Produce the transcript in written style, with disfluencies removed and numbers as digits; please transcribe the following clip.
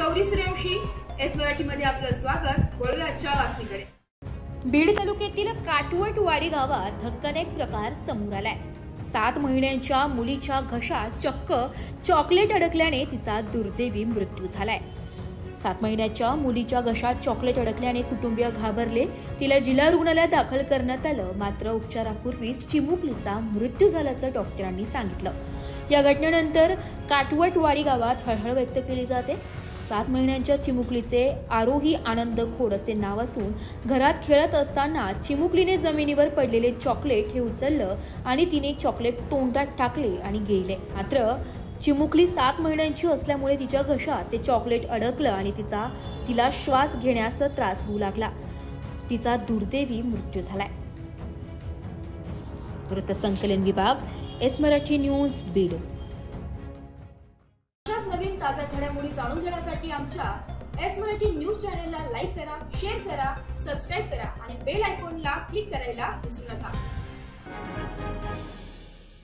Gauri Suryavanshi, S मराठीमध्ये आपलं स्वागत। वळूया आजच्या बातमीकडे। बीड तालुक्यातील काटवटवाडी गावात धक्कादायक प्रकार समोर आलाय। 7 महिन्यांच्या मुलीच्या घशात चक्क चॉकलेट अडकल्याने तिचा दुर्दैवी मृत्यू झालाय। 7 महिन्याच्या मुलीच्या घशात चॉकलेट अडकल्याने कुटुंबीय घाबरले। तिला जिल्हा रुग्णालयात दाखल करण्यात आलं, मात्र उपचारापूर्वी चिमुकलीचा मृत्यू झाल्याचं डॉक्टरांनी सांगितलं। या घटनेनंतर काटवटवाडी गावात हळहळ व्यक्त केली जाते। 7 महिन्यांच्या चिमुकलीचे आरोही आनंद खोड असे नाव असून घरात खेळत असताना चिमुकलीने जमिनीवर पडलेले चॉकलेट हे उचललं आणि तिने चॉकलेट तोंडात टाकले आणि गेले। मात्र चिमुकली 7 महिन्यांची असल्यामुळे तिच्या घशात ते चॉकलेट अडकलं आणि तिला श्वास घेण्यास त्रास होऊ लागला। तिचा दुर्दैवी मृत्यू झालाय। वृत्तसंकलन विभाग, एस मराठी न्यूज, बीड। नवीन ताजा घडामोडी जाणून घेण्यासाठी आमच्या एस मराठी न्यूज चॅनलला लाईक करा, शेअर करा, सबस्क्राइब करा आणि बेल आयकॉनला क्लिक करायला विसरू नका।